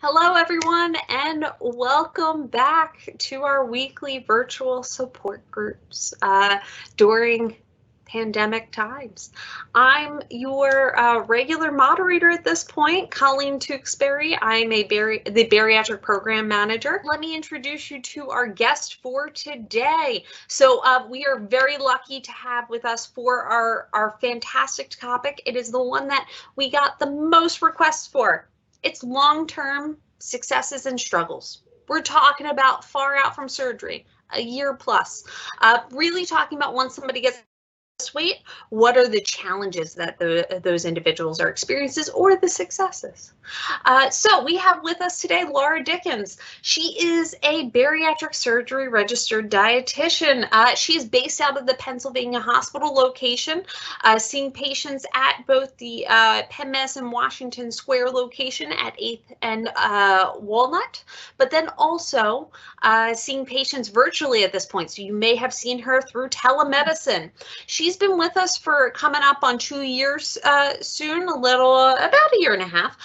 Hello, everyone, and welcome back to our weekly virtual support groups during pandemic times. I'm your regular moderator at this point, Colleen Tewksbury. I'm the Bariatric Program Manager. Let me introduce you to our guest for today. So we are very lucky to have with us for our fantastic topic. It is the one that we got the most requests for. It's long-term successes and struggles. We're talking about far out from surgery, a year plus. Really talking about once somebody gets weight, what are the challenges that those individuals are experiencing or the successes? So we have with us today Laura Dickens. She is a bariatric surgery registered dietitian. She's based out of the Pennsylvania hospital location, seeing patients at both the Penn and Washington Square location at 8th and Walnut, but then also seeing patients virtually at this point. So you may have seen her through telemedicine. She's been with us for coming up on 2 years soon, about a year and a half,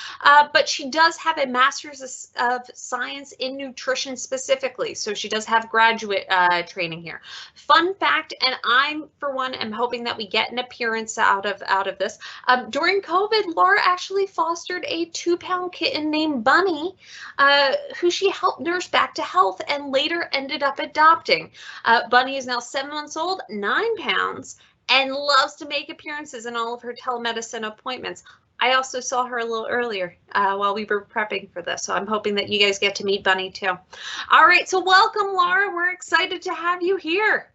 but she does have a master's of science in nutrition specifically. So she does have graduate training here. Fun fact, and I'm for one am hoping that we get an appearance out of this. During COVID, Laura actually fostered a 2-pound kitten named Bunny, who she helped nurse back to health and later ended up adopting. Bunny is now 7 months old, 9 pounds, and loves to make appearances in all of her telemedicine appointments. I also saw her a little earlier while we were prepping for this, so I'm hoping that you guys get to meet Bunny too. All right, so welcome, Laura. We're excited to have you here.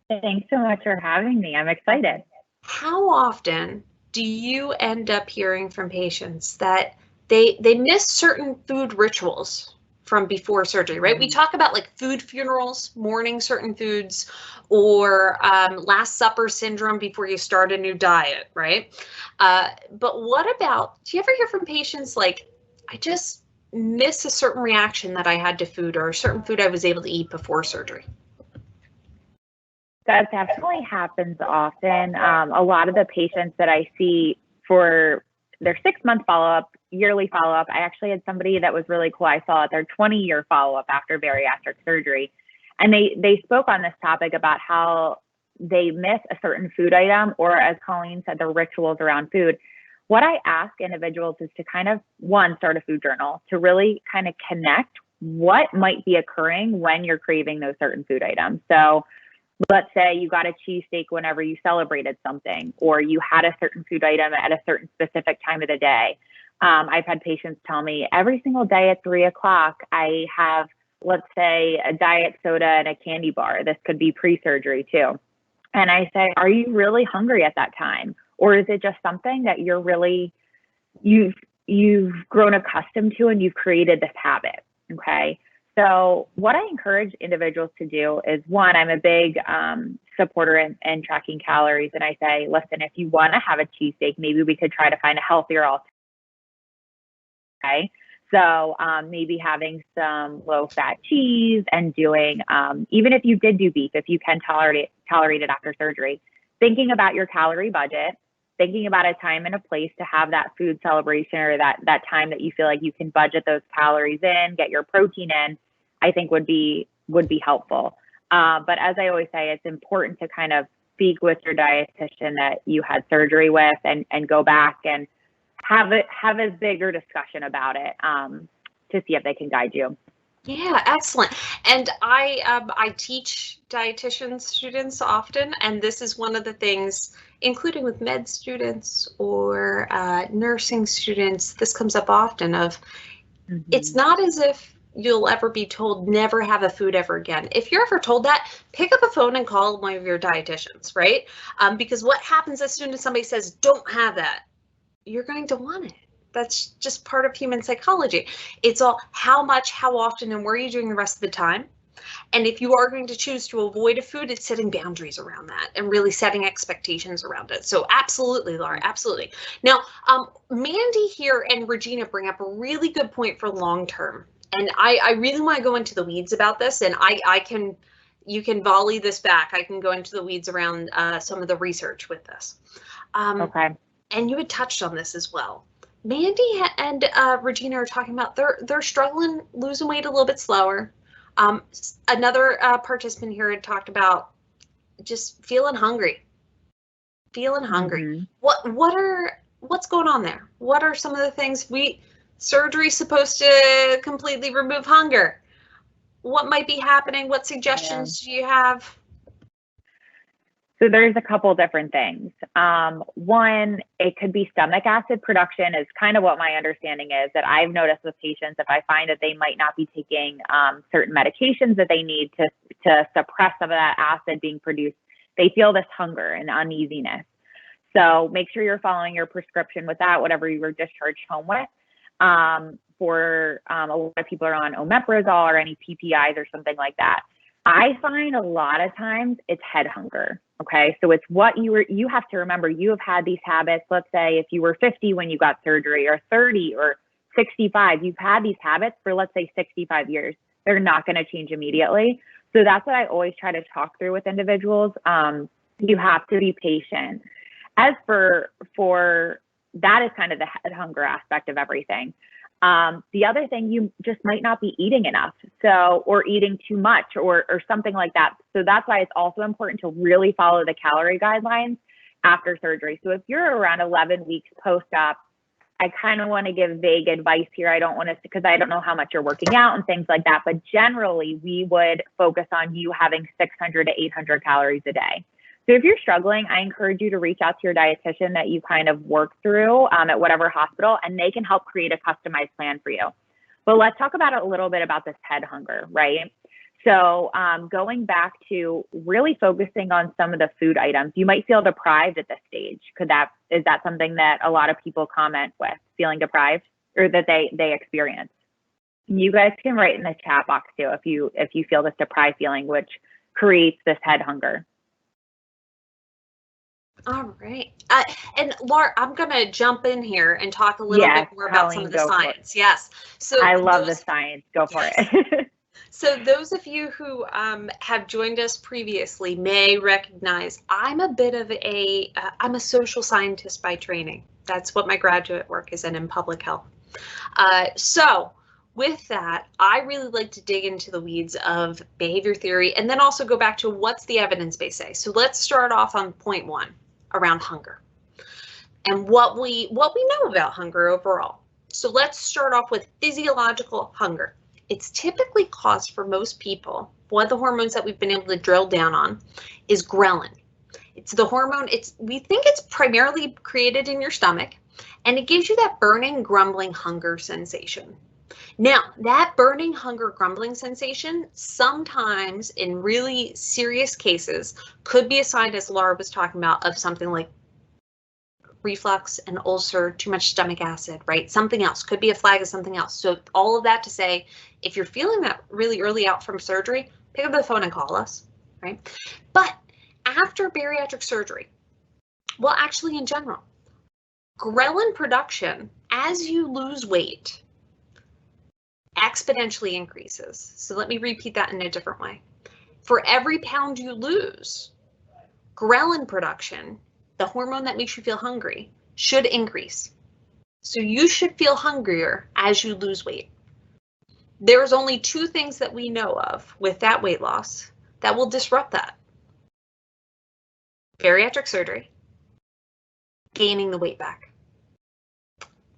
Thanks so much for having me. I'm excited. How often do you end up hearing from patients that they miss certain food rituals from before surgery, right? We talk about like food funerals, mourning certain foods, or Last Supper syndrome before you start a new diet, right? But what about, do you ever hear from patients like, I just miss a certain reaction that I had to food or a certain food I was able to eat before surgery? That definitely happens often. A lot of the patients that I see for their 6-month follow-up, yearly follow-up, I actually had somebody that was really cool. I saw at their 20-year follow-up after bariatric surgery. And they spoke on this topic about how they miss a certain food item, or as Colleen said, the rituals around food. What I ask individuals is to kind of, one, start a food journal to really kind of connect what might be occurring when you're craving those certain food items. So let's say you got a cheesesteak whenever you celebrated something, or you had a certain food item at a certain specific time of the day. I've had patients tell me every single day at 3 o'clock, I have, let's say, a diet soda and a candy bar. This could be pre-surgery too. And I say, are you really hungry at that time? Or is it just something that you're really, you've grown accustomed to and you've created this habit, okay? So what I encourage individuals to do is, one, I'm a big supporter in tracking calories. And I say, listen, if you want to have a cheesesteak, maybe we could try to find a healthier alternative. Okay. So maybe having some low-fat cheese and doing, even if you did do beef, if you can tolerate it after surgery, thinking about your calorie budget, thinking about a time and a place to have that food celebration, or that time that you feel like you can budget those calories in, get your protein in, I think would be helpful. But as I always say, it's important to kind of speak with your dietitian that you had surgery with and go back and have a bigger discussion about it to see if they can guide you. Yeah, excellent. And I teach dietitian students often, and this is one of the things, including with med students or nursing students, this comes up often of, it's not as if you'll ever be told never have a food ever again. If you're ever told that, pick up a phone and call one of your dietitians, right? Because what happens as soon as somebody says, don't have that, you're going to want it. That's just part of human psychology. It's all how much, how often, and where are you doing the rest of the time? And if you are going to choose to avoid a food, it's setting boundaries around that and really setting expectations around it. So absolutely, Laura, absolutely. Now, Mandy here and Regina bring up a really good point for long-term. And I really want to go into the weeds about this, and you can volley this back. I can go into the weeds around some of the research with this. Okay. And you had touched on this as well. Mandy and Regina are talking about they're struggling, losing weight a little bit slower. Another participant here had talked about just feeling hungry. Mm-hmm. What's going on there? What are some of the things surgery's supposed to completely remove hunger? What might be happening? What suggestions do you have? So there's a couple different things. One, it could be stomach acid production is kind of what my understanding is, that I've noticed with patients, if I find that they might not be taking certain medications that they need to suppress some of that acid being produced, they feel this hunger and uneasiness. So make sure you're following your prescription with that, whatever you were discharged home with. A lot of people are on omeprazole or any PPIs or something like that. I find a lot of times it's head hunger. Okay. So it's what you have to remember, you have had these habits. Let's say if you were 50 when you got surgery, or 30 or 65, you've had these habits for, let's say, 65 years. They're not going to change immediately. So that's what I always try to talk through with individuals. You have to be patient. As for that is kind of the head hunger aspect of everything. The other thing, you just might not be eating enough, or eating too much or something like that. So that's why it's also important to really follow the calorie guidelines after surgery. So if you're around 11 weeks post-op, I kind of want to give vague advice here. I don't want to, because I don't know how much you're working out and things like that. But generally, we would focus on you having 600 to 800 calories a day. So if you're struggling, I encourage you to reach out to your dietitian that you kind of work through at whatever hospital, and they can help create a customized plan for you. But let's talk about a little bit about this head hunger, right? So going back to really focusing on some of the food items, you might feel deprived at this stage. Is that something that a lot of people comment with, feeling deprived, or that they experience? You guys can write in the chat box too if you feel this deprived feeling, which creates this head hunger. All right. And Laura, I'm going to jump in here and talk a little bit more about some of the science. Yes. So I love the science. Go for it. So those of you who have joined us previously may recognize I'm a bit of I'm a social scientist by training. That's what my graduate work is in public health. So with that, I really like to dig into the weeds of behavior theory and then also go back to what's the evidence base say. So let's start off on point one around hunger and what we know about hunger overall. So let's start off with physiological hunger. It's typically caused for most people, one of the hormones that we've been able to drill down on is ghrelin. It's the hormone, we think it's primarily created in your stomach, and it gives you that burning, grumbling hunger sensation. Now, that burning, hunger, grumbling sensation, sometimes in really serious cases, could be a sign, as Laura was talking about, of something like reflux, an ulcer, too much stomach acid, right? Something else, could be a flag of something else. So all of that to say, if you're feeling that really early out from surgery, pick up the phone and call us, right? But after bariatric surgery, well, actually in general, ghrelin production, as you lose weight, exponentially increases. So let me repeat that in a different way. For every pound you lose, ghrelin production, the hormone that makes you feel hungry, should increase. So you should feel hungrier as you lose weight. There's only two things that we know of with that weight loss that will disrupt that. Bariatric surgery, gaining the weight back.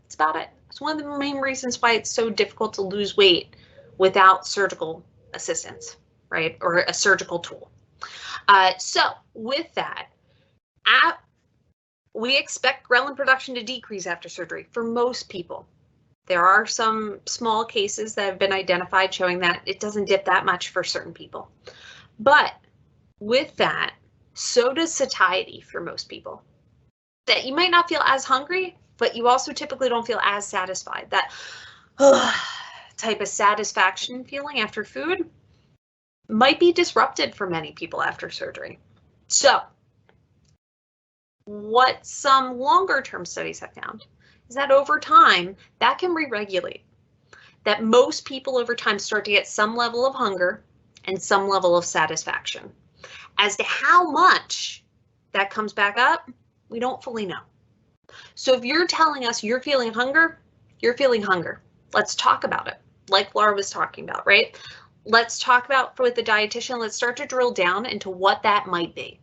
That's about it. It's one of the main reasons why it's so difficult to lose weight without surgical assistance, right? Or a surgical tool. So with that, we expect ghrelin production to decrease after surgery for most people. There are some small cases that have been identified showing that it doesn't dip that much for certain people. But with that, so does satiety for most people. That you might not feel as hungry, but you also typically don't feel as satisfied. That type of satisfaction feeling after food might be disrupted for many people after surgery. So what some longer term studies have found is that over time, that can re-regulate. That most people over time start to get some level of hunger and some level of satisfaction. As to how much that comes back up, we don't fully know. So if you're telling us you're feeling hunger, you're feeling hunger. Let's talk about it. Like Laura was talking about, right? Let's talk about with the dietitian, let's start to drill down into what that might be.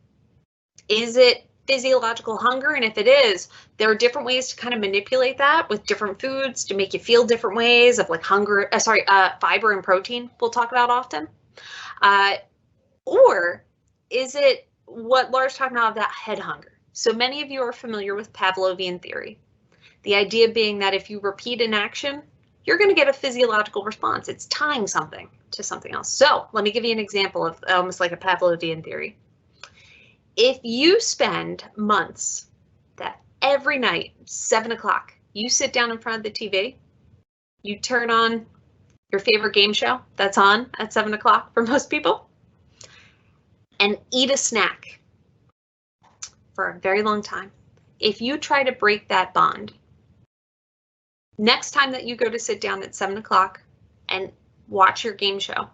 Is it physiological hunger? And if it is, there are different ways to kind of manipulate that with different foods to make you feel different ways of like fiber and protein we'll talk about often. Or is it what Laura's talking about, that head hunger? So many of you are familiar with Pavlovian theory. The idea being that if you repeat an action, you're going to get a physiological response. It's tying something to something else. So let me give you an example of almost like a Pavlovian theory. If you spend months that every night, 7 o'clock, you sit down in front of the TV, you turn on your favorite game show that's on at 7 o'clock for most people, and eat a snack for a very long time. If you try to break that bond, next time that you go to sit down at 7 o'clock and watch your game show,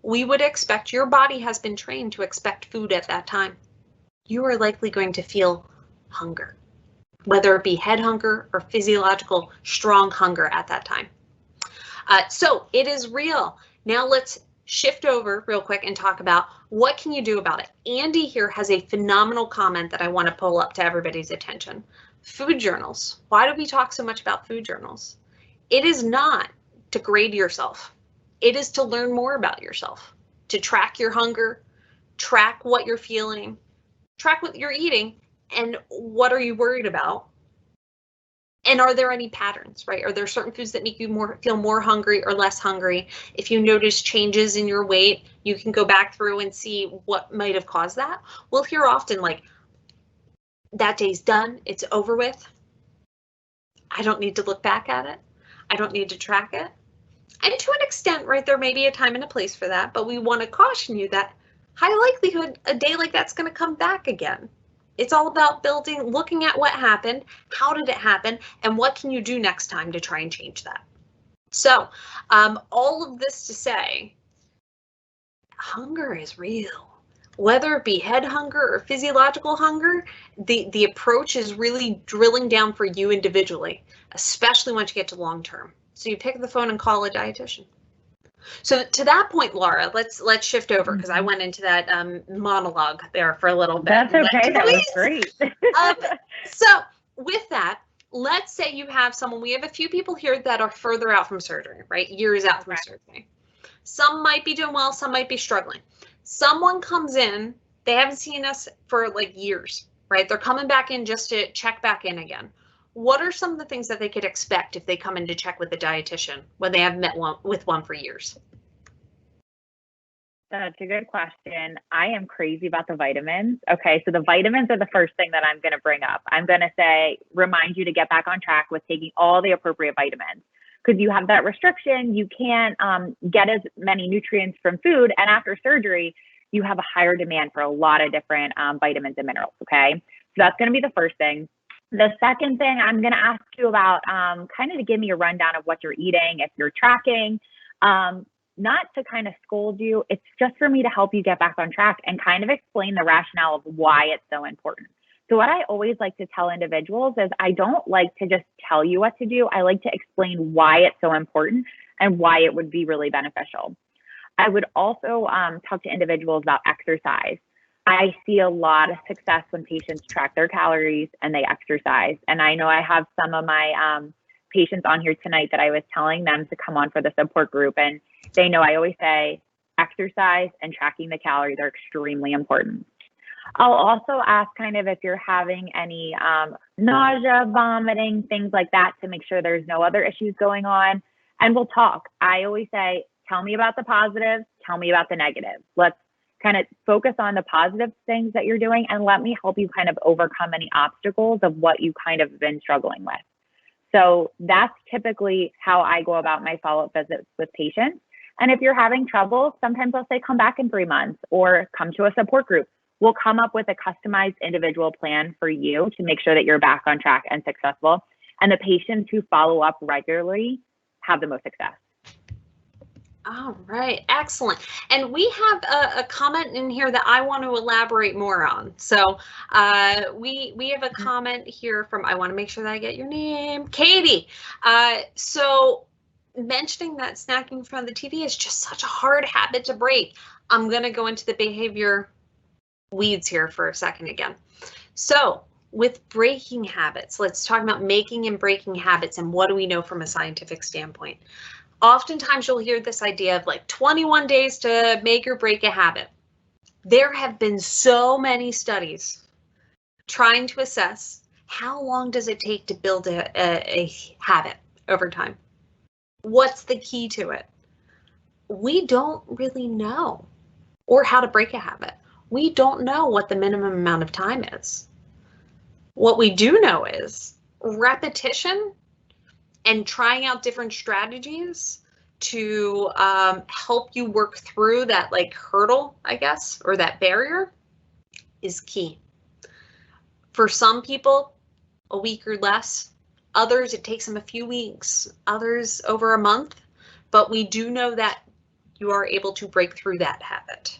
we would expect your body has been trained to expect food at that time. You are likely going to feel hunger, whether it be head hunger or physiological strong hunger at that time. So it is real. Now let's shift over real quick and talk about what can you do about it. Andy here has a phenomenal comment that I want to pull up to everybody's attention. Food journals. Why do we talk so much about food journals? It is not to grade yourself. It is to learn more about yourself, to track your hunger, track what you're feeling, track what you're eating, and what are you worried about? And are there any patterns, right? Are there certain foods that make you feel more hungry or less hungry? If you notice changes in your weight, you can go back through and see what might have caused that. We'll hear often like, that day's done, it's over with. I don't need to look back at it. I don't need to track it. And to an extent, right, there may be a time and a place for that, but we want to caution you that high likelihood a day like that's going to come back again. It's all about looking at what happened, how did it happen, and what can you do next time to try and change that. So all of this to say, hunger is real. Whether it be head hunger or physiological hunger, the approach is really drilling down for you individually, especially once you get to long term. So you pick the phone and call a dietitian. So to that point, Laura, let's shift over because I went into that monologue there for a little bit. That's okay. That was great. So with that, let's say you have someone, we have a few people here that are further out from surgery, right? Years out from surgery. Some might be doing well, some might be struggling. Someone comes in, they haven't seen us for like years, right? They're coming back in just to check back in again. What are some of the things that they could expect if they come in to check with a dietitian when they haven't met with one for years? That's a good question. I am crazy about the vitamins. Okay, so the vitamins are the first thing that I'm going to bring up. I'm going to say, remind you to get back on track with taking all the appropriate vitamins because you have that restriction. You can't get as many nutrients from food. And after surgery, you have a higher demand for a lot of different vitamins and minerals. Okay, so that's going to be the first thing. The second thing I'm going to ask you about, kind of to give me a rundown of what you're eating, if you're tracking, not to kind of scold you, it's just for me to help you get back on track and kind of explain the rationale of why it's so important. So what I always like to tell individuals is I don't like to just tell you what to do. I like to explain why it's so important and why it would be really beneficial. I would also talk to individuals about exercise. I see a lot of success when patients track their calories and they exercise. And I know I have some of my patients on here tonight that I was telling them to come on for the support group. And they know I always say exercise and tracking the calories are extremely important. I'll also ask kind of if you're having any nausea, vomiting, things like that to make sure there's no other issues going on. And we'll talk. I always say, tell me about the positives, tell me about the negatives. Let's kind of focus on the positive things that you're doing and let me help you kind of overcome any obstacles of what you kind of been struggling with. So that's typically how I go about my follow-up visits with patients. And if you're having trouble, sometimes I'll say come back in 3 months or come to a support group. We'll come up with a customized individual plan for you to make sure that you're back on track and successful. And the patients who follow up regularly have the most success. All right, excellent. And we have a comment in here that I want to elaborate more on. So we have a comment here from, I want to make sure that I get your name, Katie. So mentioning that snacking in front of the TV is just such a hard habit to break. I'm going to go into the behavior weeds here for a second again. So with breaking habits, let's talk about making and breaking habits and what do we know from a scientific standpoint. Oftentimes you'll hear this idea of like 21 days to make or break a habit. There have been so many studies trying to assess how long does it take to build a habit over time. What's the key to it? We don't really know, or how to break a habit. We don't know what the minimum amount of time is. What we do know is repetition and trying out different strategies to help you work through that like hurdle, I guess, or that barrier is key. For some people, a week or less. Others, it takes them a few weeks. Others, over a month. But we do know that you are able to break through that habit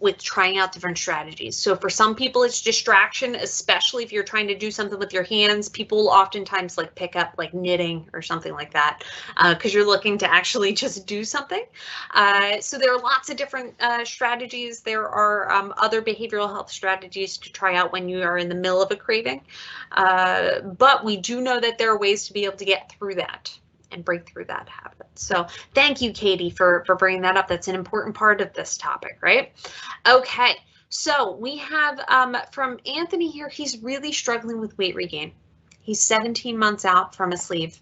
with trying out different strategies. So for some people, it's distraction, especially if you're trying to do something with your hands. People will oftentimes like pick up like knitting or something like that because you're looking to actually just do something. So there are lots of different strategies. There are other behavioral health strategies to try out when you are in the middle of a craving. But we do know that there are ways to be able to get through that and break through that habit. So thank you, Katie, for bringing that up. That's an important part of this topic, right? Okay, so we have from Anthony here. He's really struggling with weight regain. He's 17 months out from a sleeve.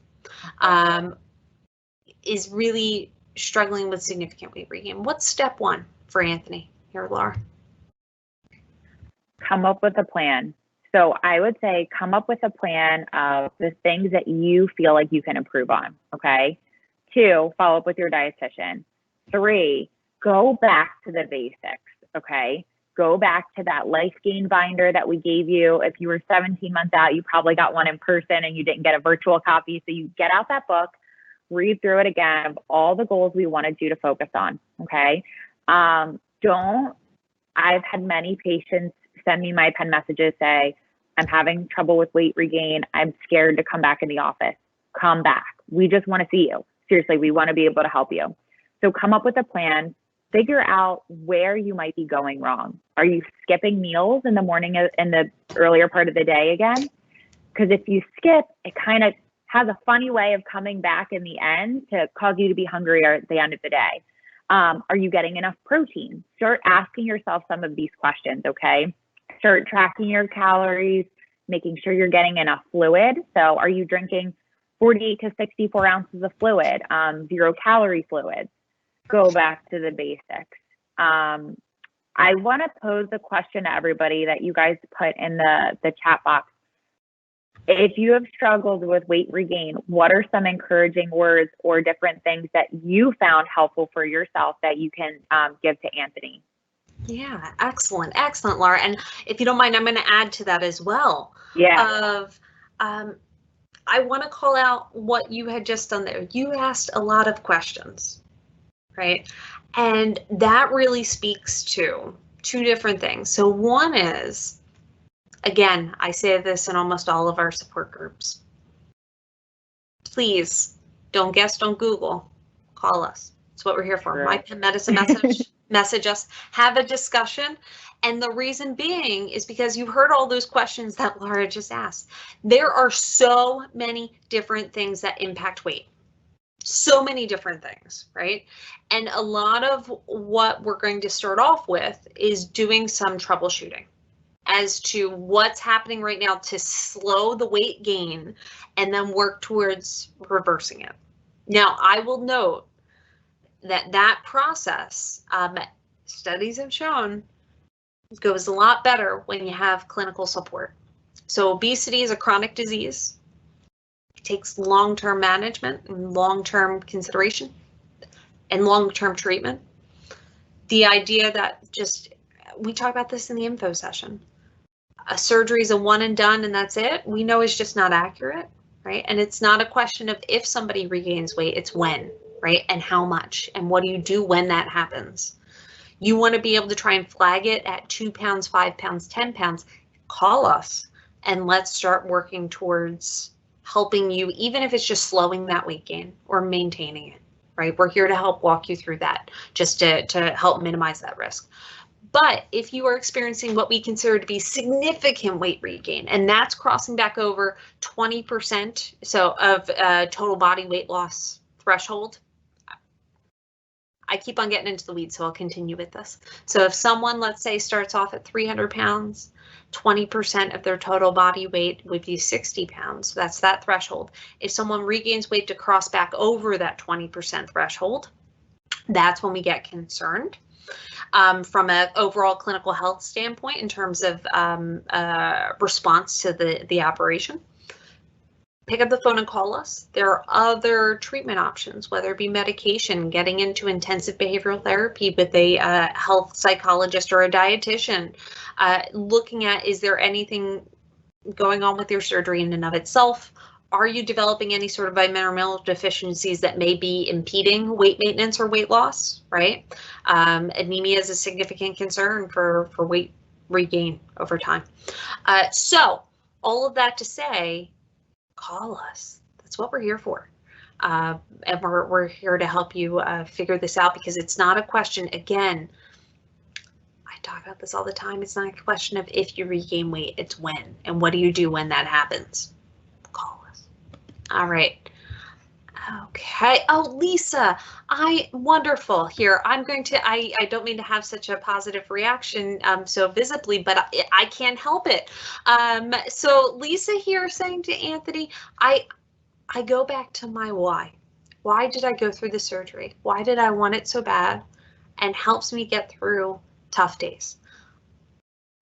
Is really struggling with significant weight regain. What's step one for Anthony here, Laura? Come up with a plan. So I would say come up with a plan of the things that you feel like you can improve on, okay? 2, follow up with your dietitian. 3, go back to the basics, okay? Go back to that life gain binder that we gave you. If you were 17 months out, you probably got one in person and you didn't get a virtual copy. So you get out that book, read through it again of all the goals we wanted you to focus on, okay? I've had many patients send me my Penn messages, say, I'm having trouble with weight regain. I'm scared to come back in the office. Come back. We just want to see you. Seriously, we want to be able to help you. So come up with a plan. Figure out where you might be going wrong. Are you skipping meals in the morning in the earlier part of the day again? Because if you skip, it kind of has a funny way of coming back in the end to cause you to be hungrier at the end of the day. Are you getting enough protein? Start asking yourself some of these questions, okay? Start tracking your calories, making sure you're getting enough fluid. So are you drinking 48 to 64 ounces of fluid, 0 calorie fluids? Go back to the basics. I want to pose a question to everybody that you guys put in the chat box. If you have struggled with weight regain, what are some encouraging words or different things that you found helpful for yourself that you can give to Anthony? Yeah, excellent, Laura. And if you don't mind, I'm going to add to that as well. Yeah. I want to call out what you had just done there. You asked a lot of questions, right? And that really speaks to 2 different things. So one is, again, I say this in almost all of our support groups. Please don't guess, don't Google, call us. That's what we're here for. My Penn Medicine message. Message us, have a discussion. And the reason being is because you heard all those questions that Laura just asked. There are so many different things that impact weight. So many different things, right? And a lot of what we're going to start off with is doing some troubleshooting as to what's happening right now to slow the weight gain and then work towards reversing it. Now, I will note that process, studies have shown, goes a lot better when you have clinical support. So obesity is a chronic disease. It takes long-term management and long-term consideration and long-term treatment. The idea that we talk about this in the info session. A surgery is a one and done and that's it, we know is just not accurate, right? And it's not a question of if somebody regains weight, it's when. right? And how much, and what do you do when that happens? You want to be able to try and flag it at 2 pounds, 5 pounds, 10 pounds. Call us and let's start working towards helping you, even if it's just slowing that weight gain or maintaining it, right? We're here to help walk you through that, just to help minimize that risk. But if you are experiencing what we consider to be significant weight regain, and that's crossing back over 20%, so of total body weight loss threshold, I keep on getting into the weeds, so I'll continue with this. So if someone, let's say, starts off at 300 pounds, 20% of their total body weight would be 60 pounds. So that's that threshold. If someone regains weight to cross back over that 20% threshold, that's when we get concerned. From an overall clinical health standpoint, in terms of response to the operation, pick up the phone and call us. There are other treatment options, whether it be medication, getting into intensive behavioral therapy with a health psychologist or a dietitian, looking at, is there anything going on with your surgery in and of itself? Are you developing any sort of mineral deficiencies that may be impeding weight maintenance or weight loss, right? Anemia is a significant concern for weight regain over time. So all of that to say, call us. That's what we're here for. And we're here to help you figure this out, because it's not a question, again, I talk about this all the time, it's not a question of if you regain weight, it's when, and what do you do when that happens? Call us. All right. Okay. Oh, Lisa, wonderful here. I'm going to, I don't mean to have such a positive reaction so visibly, but I can't help it. So Lisa here saying to Anthony, I go back to my why. Why did I go through the surgery? Why did I want it so bad? And helps me get through tough days.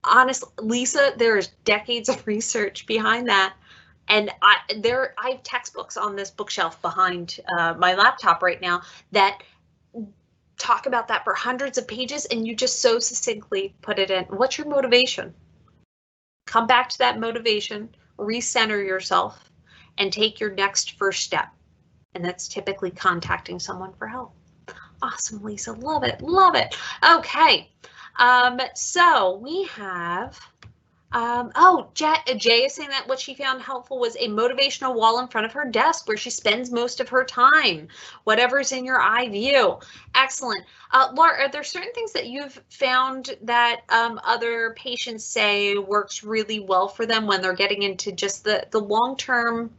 Honestly, Lisa, there's decades of research behind that. And I have textbooks on this bookshelf behind my laptop right now that talk about that for hundreds of pages, and you just so succinctly put it in. What's your motivation? Come back to that motivation, recenter yourself, and take your next first step. And that's typically contacting someone for help. Awesome, Lisa. Love it. Love it. Okay. So we have... Jay is saying that what she found helpful was a motivational wall in front of her desk where she spends most of her time, whatever's in your eye view. Excellent. Laura, are there certain things that you've found that other patients say works really well for them when they're getting into just the long-term?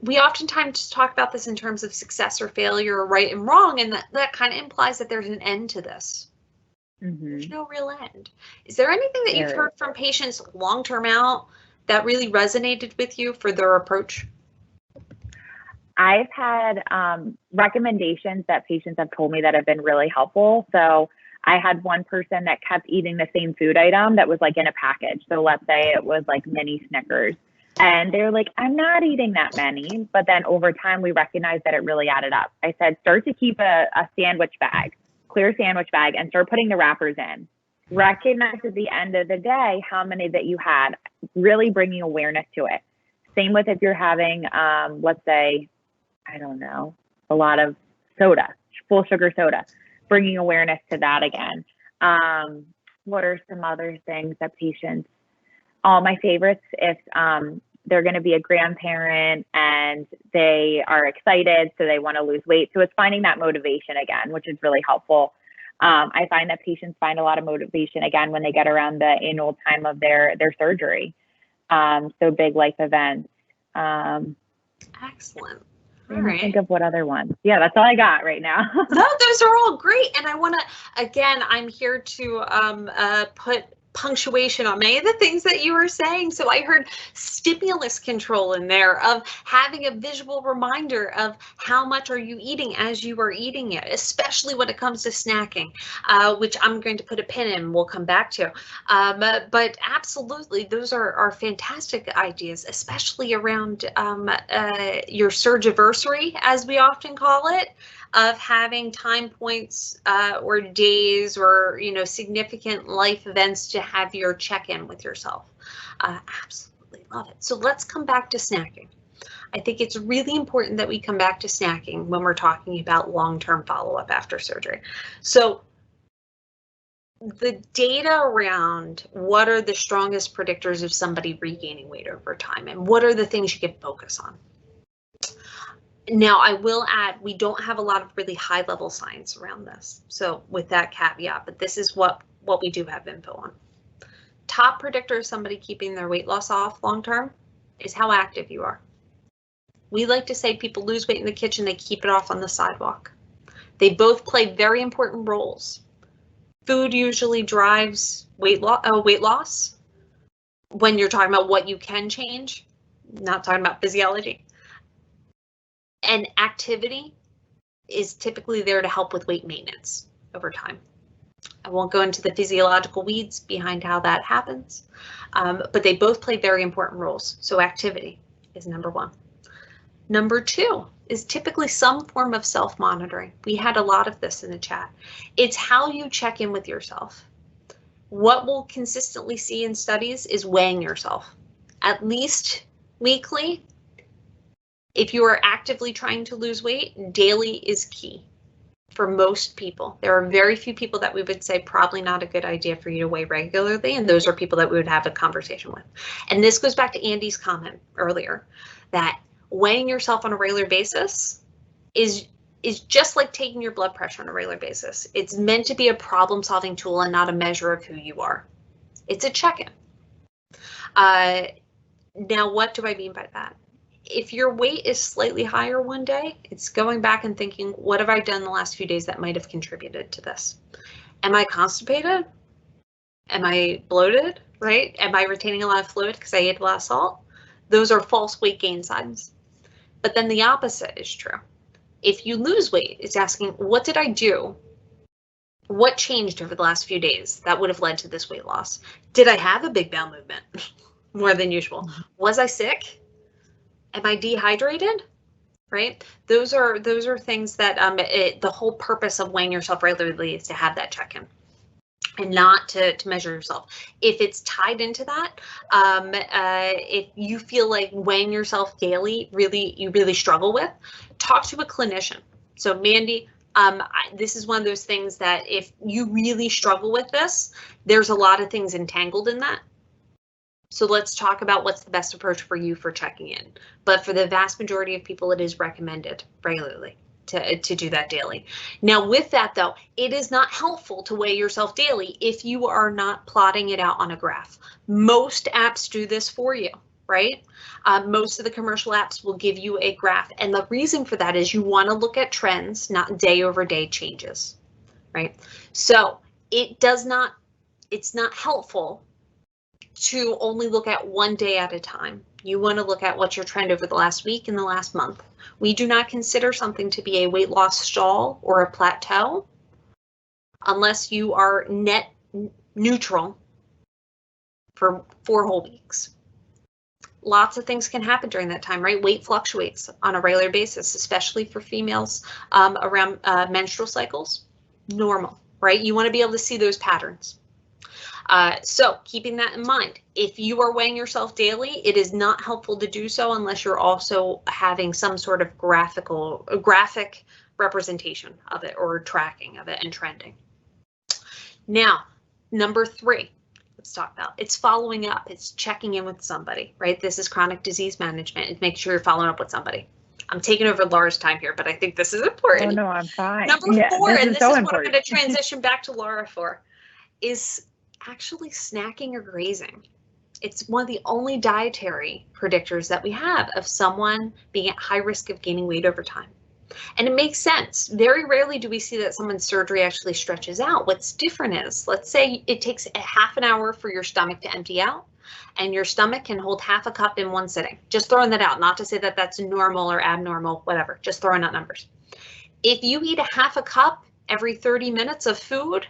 We oftentimes talk about this in terms of success or failure or right and wrong, and that kind of implies that there's an end to this. There's no real end. Is there anything that you've heard from patients long-term out that really resonated with you for their approach? I've had recommendations that patients have told me that have been really helpful. So I had one person that kept eating the same food item that was like in a package. So let's say it was like mini Snickers. And they were like, I'm not eating that many. But then over time, we recognized that it really added up. I said, start to keep a sandwich bag. Clear sandwich bag, and start putting the wrappers in. Recognize at the end of the day how many that you had, really bringing awareness to it. Same with if you're having, let's say, I don't know, a lot of soda, full sugar soda, bringing awareness to that again. What are some other things that patients, my favorites, if they're going to be a grandparent and they are excited, so they want to lose weight. So it's finding that motivation again, which is really helpful. I find that patients find a lot of motivation again when they get around the annual time of their surgery. So big life events. Excellent. All right. Think of what other ones. Yeah, that's all I got right now. No, those are all great. And I want to, again, I'm here to put punctuation on many of the things that you were saying. So I heard stimulus control in there, of having a visual reminder of how much are you eating as you are eating it, especially when it comes to snacking, which I'm going to put a pin in, we'll come back to. But absolutely, those are fantastic ideas, especially around your surgiversary, as we often call it, of having time points or days or, significant life events to have your check-in with yourself. Absolutely love it. So let's come back to snacking. I think it's really important that we come back to snacking when we're talking about long-term follow-up after surgery. So the data around what are the strongest predictors of somebody regaining weight over time and what are the things you can focus on. Now, I will add, we don't have a lot of really high level science around this. So with that caveat, but this is what we do have info on. Top predictor of somebody keeping their weight loss off long term is how active you are. We like to say people lose weight in the kitchen, they keep it off on the sidewalk. They both play very important roles. Food usually drives weight loss when you're talking about what you can change, not talking about physiology. And activity is typically there to help with weight maintenance over time. I won't go into the physiological weeds behind how that happens, but they both play very important roles. So activity is number one. Number two is typically some form of self-monitoring. We had a lot of this in the chat. It's how you check in with yourself. What we'll consistently see in studies is weighing yourself, at least weekly. If you are actively trying to lose weight, daily is key for most people. There are very few people that we would say probably not a good idea for you to weigh regularly, and those are people that we would have a conversation with. And this goes back to Andy's comment earlier, that weighing yourself on a regular basis is just like taking your blood pressure on a regular basis. It's meant to be a problem-solving tool and not a measure of who you are. It's a check-in. Now, what do I mean by that? If your weight is slightly higher one day, it's going back and thinking, what have I done the last few days that might have contributed to this? Am I constipated? Am I bloated, right? Am I retaining a lot of fluid because I ate a lot of salt? Those are false weight gain signs. But then the opposite is true. If you lose weight, it's asking, what did I do? What changed over the last few days that would have led to this weight loss? Did I have a big bowel movement more than usual? Was I sick? Am I dehydrated? Right? Those are things that the whole purpose of weighing yourself regularly is to have that check-in and not to measure yourself. If it's tied into that, if you feel like weighing yourself daily you really struggle with, talk to a clinician. So Mandy, this is one of those things that if you really struggle with this, there's a lot of things entangled in that. So let's talk about what's the best approach for you for checking in. But for the vast majority of people, it is recommended regularly to do that daily. Now, with that, though, it is not helpful to weigh yourself daily if you are not plotting it out on a graph. Most apps do this for you, right? Most of the commercial apps will give you a graph. And the reason for that is you want to look at trends, not day over day changes, right? So it's not helpful to only look at one day at a time. You want to look at what's your trend over the last week and the last month. We do not consider something to be a weight loss stall or a plateau unless you are net neutral for 4 whole weeks. Lots of things can happen during that time, right? Weight fluctuates on a regular basis, especially for females around menstrual cycles. Normal, right? You want to be able to see those patterns. So keeping that in mind, if you are weighing yourself daily, it is not helpful to do so unless you're also having some sort of graphic representation of it or tracking of it and trending. Now, number 3, let's talk about, it's following up. It's checking in with somebody, right? This is chronic disease management. And make sure you're following up with somebody. I'm taking over Laura's time here, but I think this is important. Oh, no, I'm fine. Number 4, and this is what I'm going to transition back to Laura for, is actually snacking or grazing. It's one of the only dietary predictors that we have of someone being at high risk of gaining weight over time. And it makes sense. Very rarely do we see that someone's surgery actually stretches out. What's different is, let's say it takes a half an hour for your stomach to empty out, and your stomach can hold half a cup in one sitting. Just throwing that out, not to say that that's normal or abnormal, whatever, just throwing out numbers. If you eat a half a cup every 30 minutes of food,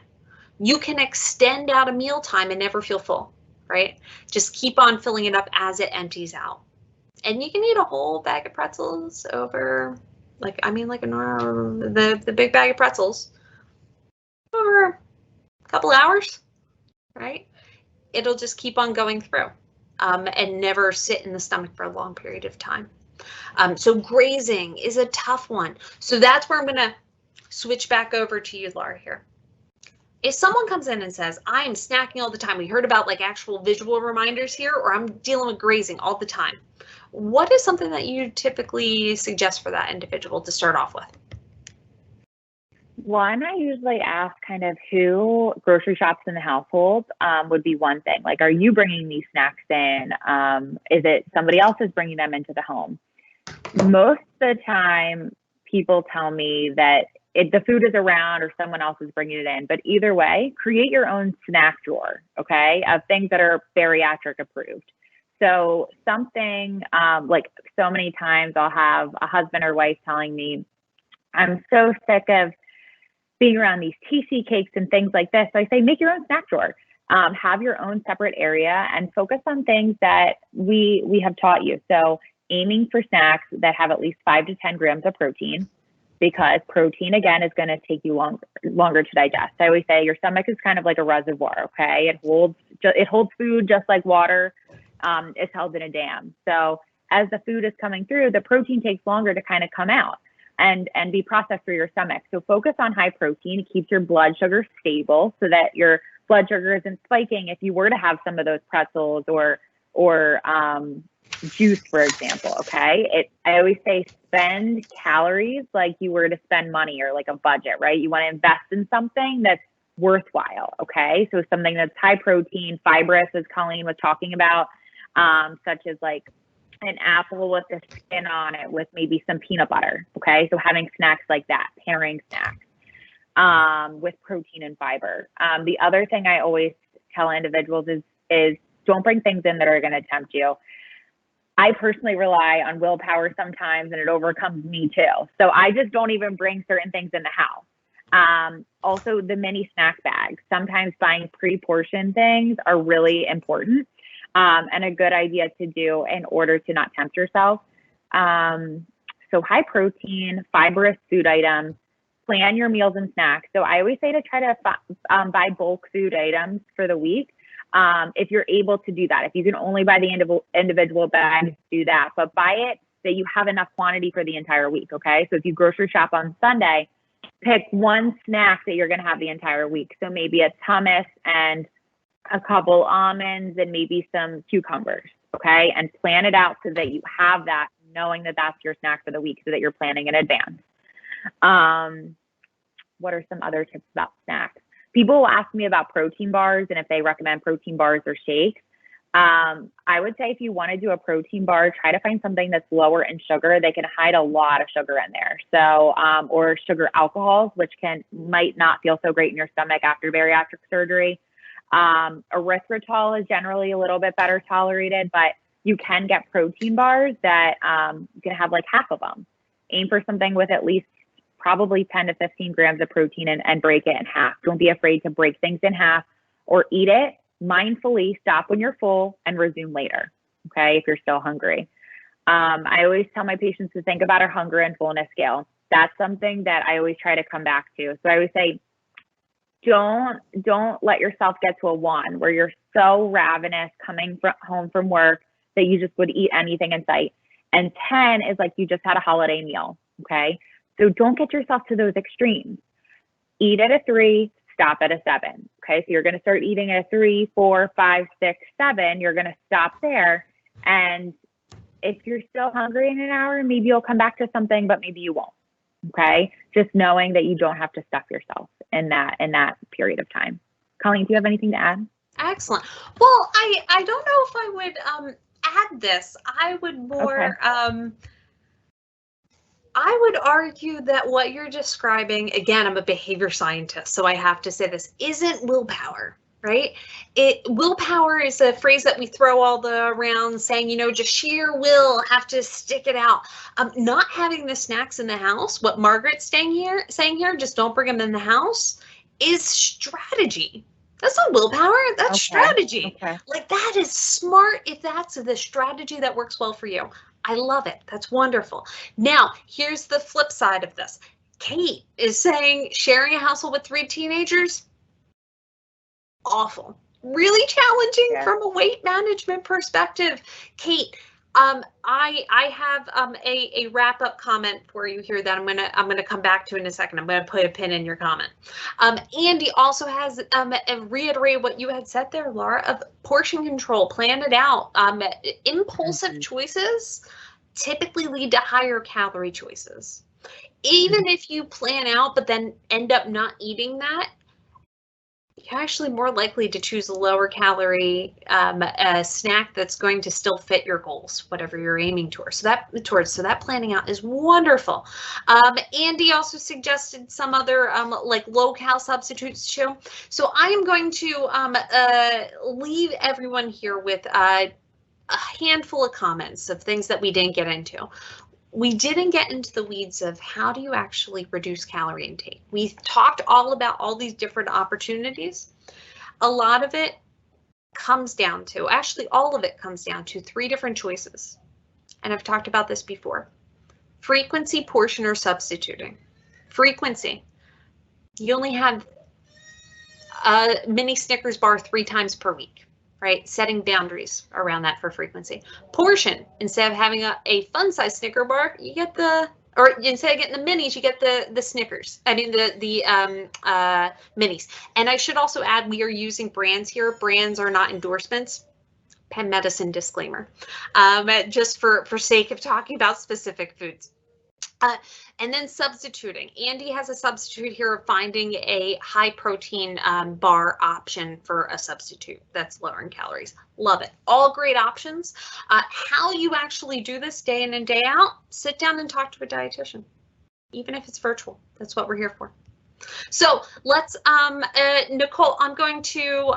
you can extend out a mealtime and never feel full, right? Just keep on filling it up as it empties out. And you can eat a whole bag of pretzels over, like a normal, the big bag of pretzels over a couple hours, right? It'll just keep on going through and never sit in the stomach for a long period of time. So grazing is a tough one. So that's where I'm going to switch back over to you, Laura, here. If someone comes in and says, I'm snacking all the time, we heard about like actual visual reminders here, or I'm dealing with grazing all the time, what is something that you typically suggest for that individual to start off with? One, I usually ask kind of who grocery shops in the household would be one thing. Like, are you bringing these snacks in? Is it somebody else is bringing them into the home? Most of the time, people tell me that the food is around or someone else is bringing it in. But either way, create your own snack drawer, okay, of things that are bariatric approved. So something like so many times I'll have a husband or wife telling me, I'm so sick of being around these TC cakes and things like this. So I say, make your own snack drawer. Have your own separate area and focus on things that we have taught you. So aiming for snacks that have at least 5 to 10 grams of protein, because protein, again, is going to take you longer to digest. I always say your stomach is kind of like a reservoir, okay? It holds food just like water is held in a dam. So as the food is coming through, the protein takes longer to kind of come out and be processed through your stomach. So focus on high protein. It keeps your blood sugar stable so that your blood sugar isn't spiking if you were to have some of those pretzels or juice, for example, okay? I always say spend calories like you were to spend money or like a budget, right? You want to invest in something that's worthwhile, okay? So something that's high protein, fibrous, as Colleen was talking about, such as like an apple with the skin on it with maybe some peanut butter, okay? So having snacks like that, pairing snacks with protein and fiber. The other thing I always tell individuals is don't bring things in that are going to tempt you. I personally rely on willpower sometimes, and it overcomes me too. So I just don't even bring certain things in the house. Also, the mini snack bags. Sometimes buying pre-portioned things are really important and a good idea to do in order to not tempt yourself. So high protein, fibrous food items, plan your meals and snacks. So I always say to try to buy bulk food items for the week. If you're able to do that, if you can only buy the individual bags, do that, but buy it that you have enough quantity for the entire week, okay? So if you grocery shop on Sunday, pick one snack that you're gonna have the entire week. So maybe it's hummus and a couple almonds and maybe some cucumbers, okay? And plan it out so that you have that, knowing that that's your snack for the week so that you're planning in advance. What are some other tips about snacks? People will ask me about protein bars and if they recommend protein bars or shakes. I would say if you want to do a protein bar, try to find something that's lower in sugar. They can hide a lot of sugar in there. So, or sugar alcohols, which might not feel so great in your stomach after bariatric surgery. Erythritol is generally a little bit better tolerated, but you can get protein bars that you can have like half of them. Aim for something with at least probably 10 to 15 grams of protein and break it in half. Don't be afraid to break things in half or eat it mindfully. Stop when you're full and resume later, okay, if you're still hungry. I always tell my patients to think about our hunger and fullness scale. That's something that I always try to come back to. So I always say, don't let yourself get to a 1 where you're so ravenous coming home from work that you just would eat anything in sight. And 10 is like you just had a holiday meal, okay? So don't get yourself to those extremes. Eat at a 3, stop at a 7. Okay, so you're going to start eating at a 3, 4, 5, 6, 7. You're going to stop there. And if you're still hungry in an hour, maybe you'll come back to something, but maybe you won't. Okay, just knowing that you don't have to stuff yourself in that period of time. Colleen, do you have anything to add? Excellent. Well, I don't know if I would add this. I would more. Okay. I would argue that what you're describing, again, I'm a behavior scientist, so I have to say this, isn't willpower, right? Willpower is a phrase that we throw all around saying, just sheer will, have to stick it out. Not having the snacks in the house, what Margaret's saying here, just don't bring them in the house, is strategy. That's not willpower, that's strategy. Okay. Like that is smart if that's the strategy that works well for you. I love it. That's wonderful. Now, here's the flip side of this. Kate is saying sharing a household with 3 teenagers, awful. Really challenging from a weight management perspective. Kate, I have a wrap up comment for you here that I'm gonna come back to in a second. I'm gonna put a pin in your comment. Andy also has reiterate what you had said there, Laura, of portion control. Plan it out. Impulsive choices typically lead to higher calorie choices. Even if you plan out but then end up not eating that, you're actually more likely to choose a lower calorie snack that's going to still fit your goals, whatever you're aiming towards. So that planning out is wonderful. Andy also suggested some other like low cal substitutes too. So I am going to leave everyone here with a handful of comments of things that we didn't get into. We didn't get into the weeds of how do you actually reduce calorie intake. We talked all about all these different opportunities. A lot of it comes down to, actually all of it comes down to 3 different choices. And I've talked about this before. Frequency, portion, or substituting. Frequency. You only have a mini Snickers bar 3 times per week. Right? Setting boundaries around that for frequency. Portion, instead of having a fun size Snicker bar, you get or instead of getting the minis, you get the Snickers. I mean the minis. And I should also add, we are using brands here. Brands are not endorsements. Penn Medicine disclaimer. Just for sake of talking about specific foods. And then substituting. Andy has a substitute here of finding a high protein bar option for a substitute that's lower in calories. Love it. All great options. How you actually do this day in and day out, sit down and talk to a dietitian, even if it's virtual. That's what we're here for. So let's, Nicole, I'm going to,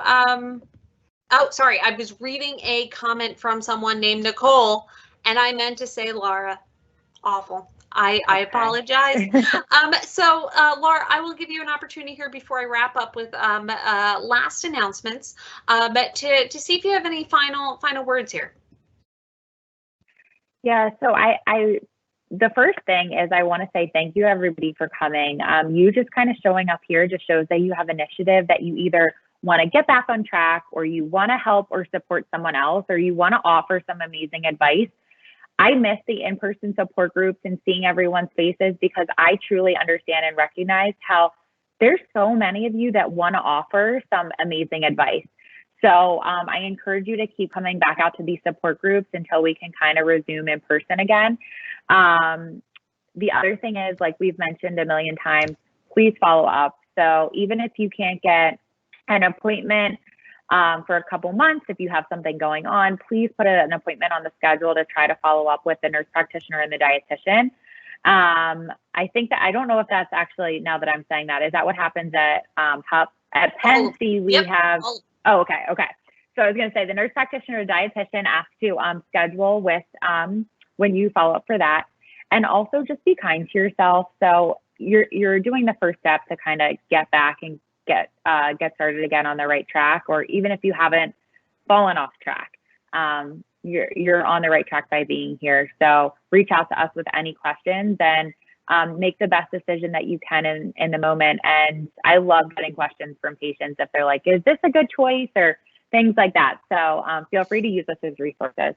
oh, sorry, I was reading a comment from someone named Nicole, and I meant to say Laura. Awful. I apologize. So Laura, I will give you an opportunity here before I wrap up with last announcements, but to see if you have any final words here. Yeah, so the first thing is I want to say thank you everybody for coming. You just kind of showing up here just shows that you have initiative, that you either want to get back on track, or you want to help or support someone else, or you want to offer some amazing advice. I miss the in-person support groups and seeing everyone's faces, because I truly understand and recognize how there's so many of you that want to offer some amazing advice. So I encourage you to keep coming back out to these support groups until we can kind of resume in person again. The other thing is, like we've mentioned a million times, please follow up. So even if you can't get an appointment for a couple months, if you have something going on, please put an appointment on the schedule to try to follow up with the nurse practitioner and the dietitian. I think that, I don't know if that's actually, now that I'm saying that, is that what happens at Penn? We have, oh, okay. So I was going to say the nurse practitioner or dietitian asks to schedule with when you follow up for that. And also just be kind to yourself. So you're doing the first step to kind of get back and get started again on the right track, or even if you haven't fallen off track, you're on the right track by being here. So reach out to us with any questions and make the best decision that you can in the moment. And I love getting questions from patients if they're like, is this a good choice, or things like that. So feel free to use us as resources.